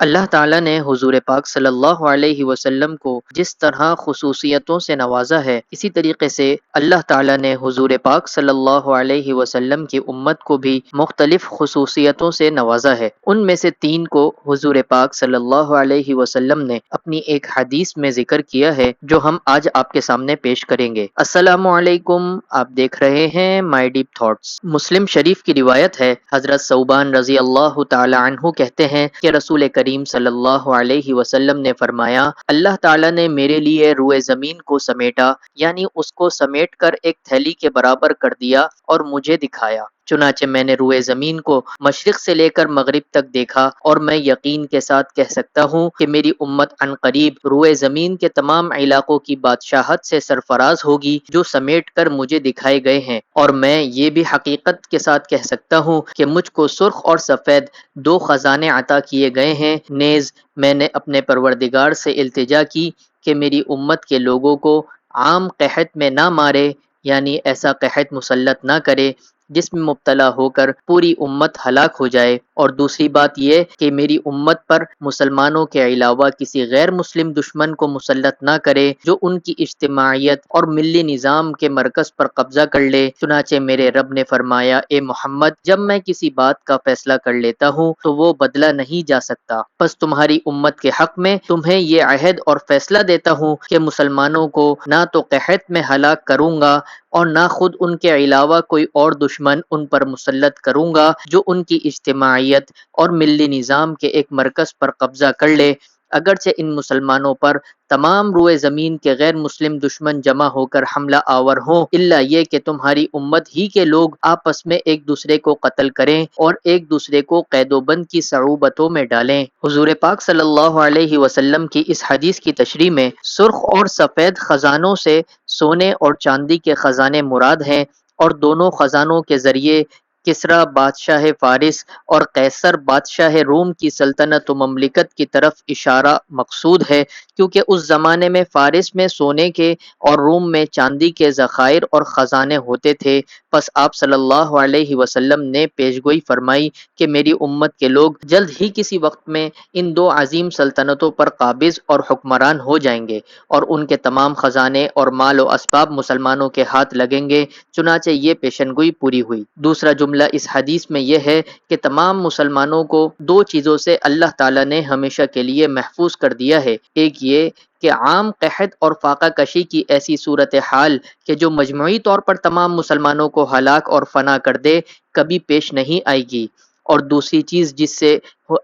اللہ تعالیٰ نے حضور پاک صلی اللہ علیہ وسلم کو جس طرح خصوصیتوں سے نوازا ہے، اسی طریقے سے اللہ تعالیٰ نے حضور پاک صلی اللہ علیہ وسلم کی امت کو بھی مختلف خصوصیتوں سے نوازا ہے۔ ان میں سے تین کو حضور پاک صلی اللہ علیہ وسلم نے اپنی ایک حدیث میں ذکر کیا ہے، جو ہم آج آپ کے سامنے پیش کریں گے۔ السلام علیکم، آپ دیکھ رہے ہیں مائی ڈیپ تھاٹس۔ مسلم شریف کی روایت ہے، حضرت ثوبان رضی اللہ تعالی عنہ کہتے ہیں کہ رسول کریم صلی اللہ علیہ وسلم نے فرمایا، اللہ تعالیٰ نے میرے لیے روئے زمین کو سمیٹا، یعنی اس کو سمیٹ کر ایک تھیلی کے برابر کر دیا اور مجھے دکھایا۔ چنانچہ میں نے روئے زمین کو مشرق سے لے کر مغرب تک دیکھا، اور میں یقین کے ساتھ کہہ سکتا ہوں کہ میری امت عنقریب روئے زمین کے تمام علاقوں کی بادشاہت سے سرفراز ہوگی جو سمیٹ کر مجھے دکھائے گئے ہیں، اور میں یہ بھی حقیقت کے ساتھ کہہ سکتا ہوں کہ مجھ کو سرخ اور سفید دو خزانے عطا کیے گئے ہیں۔ نیز میں نے اپنے پروردگار سے التجا کی کہ میری امت کے لوگوں کو عام قحط میں نہ مارے، یعنی ایسا قحط مسلط نہ کرے جس میں مبتلا ہو کر پوری امت ہلاک ہو جائے، اور دوسری بات یہ کہ میری امت پر مسلمانوں کے علاوہ کسی غیر مسلم دشمن کو مسلط نہ کرے جو ان کی اجتماعیت اور ملی نظام کے مرکز پر قبضہ کر لے۔ چنانچہ میرے رب نے فرمایا، اے محمد، جب میں کسی بات کا فیصلہ کر لیتا ہوں تو وہ بدلا نہیں جا سکتا، پس تمہاری امت کے حق میں تمہیں یہ عہد اور فیصلہ دیتا ہوں کہ مسلمانوں کو نہ تو قحط میں ہلاک کروں گا اور نہ خود ان کے علاوہ کوئی اور دشمن ان پر مسلط کروں گا جو ان کی اجتماعیت اور ملی نظام کے ایک مرکز پر قبضہ کر لے، اگرچہ ان مسلمانوں پر تمام روئے زمین کے غیر مسلم دشمن جمع ہو کر حملہ آور ہوں، الا یہ کہ تمہاری امت ہی کے لوگ آپس میں ایک دوسرے کو قتل کریں اور ایک دوسرے کو قید و بند کی صعوبتوں میں ڈالیں۔ حضور پاک صلی اللہ علیہ وسلم کی اس حدیث کی تشریح میں سرخ اور سفید خزانوں سے سونے اور چاندی کے خزانے مراد ہیں، اور دونوں خزانوں کے ذریعے کسریٰ بادشاہ فارس اور قیصر بادشاہ روم کی سلطنت و مملکت کی طرف اشارہ مقصود ہے، کیونکہ اس زمانے میں فارس میں سونے کے اور روم میں چاندی کے ذخائر اور خزانے ہوتے تھے۔ پس آپ صلی اللہ علیہ وسلم نے پیشگوئی فرمائی کہ میری امت کے لوگ جلد ہی کسی وقت میں ان دو عظیم سلطنتوں پر قابض اور حکمران ہو جائیں گے، اور ان کے تمام خزانے اور مال و اسباب مسلمانوں کے ہاتھ لگیں گے۔ چنانچہ یہ پیشنگوئی پوری ہوئی۔ دوسرا جملہ اس حدیث میں یہ ہے کہ تمام مسلمانوں کو دو چیزوں سے اللہ تعالیٰ نے ہمیشہ کے لیے محفوظ کر دیا ہے، ایک یہ کہ عام قحط اور فاقہ کشی کی ایسی صورتحال کہ جو مجموعی طور پر تمام مسلمانوں کو ہلاک اور فنا کر دے، کبھی پیش نہیں آئے گی، اور دوسری چیز جس سے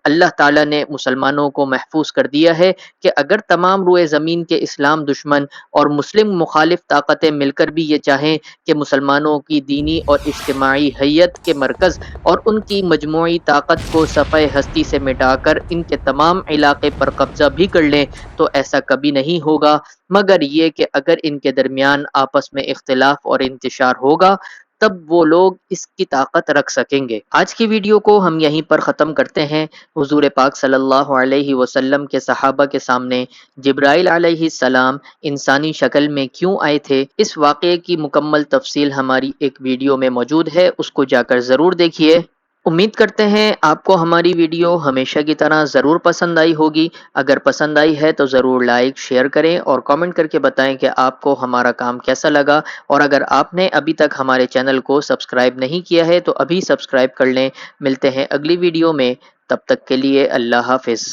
اللہ تعالیٰ نے مسلمانوں کو محفوظ کر دیا ہے کہ اگر تمام روئے زمین کے اسلام دشمن اور مسلم مخالف طاقتیں مل کر بھی یہ چاہیں کہ مسلمانوں کی دینی اور اجتماعی حیت کے مرکز اور ان کی مجموعی طاقت کو صفحہ ہستی سے مٹا کر ان کے تمام علاقے پر قبضہ بھی کر لیں، تو ایسا کبھی نہیں ہوگا، مگر یہ کہ اگر ان کے درمیان آپس میں اختلاف اور انتشار ہوگا تب وہ لوگ اس کی طاقت رکھ سکیں گے۔ آج کی ویڈیو کو ہم یہیں پر ختم کرتے ہیں۔ حضور پاک صلی اللہ علیہ وسلم کے صحابہ کے سامنے جبرائیل علیہ السلام انسانی شکل میں کیوں آئے تھے، اس واقعے کی مکمل تفصیل ہماری ایک ویڈیو میں موجود ہے، اس کو جا کر ضرور دیکھیے۔ امید کرتے ہیں آپ کو ہماری ویڈیو ہمیشہ کی طرح ضرور پسند آئی ہوگی۔ اگر پسند آئی ہے تو ضرور لائک شیئر کریں اور کامنٹ کر کے بتائیں کہ آپ کو ہمارا کام کیسا لگا، اور اگر آپ نے ابھی تک ہمارے چینل کو سبسکرائب نہیں کیا ہے تو ابھی سبسکرائب کر لیں۔ ملتے ہیں اگلی ویڈیو میں، تب تک کے لیے اللہ حافظ۔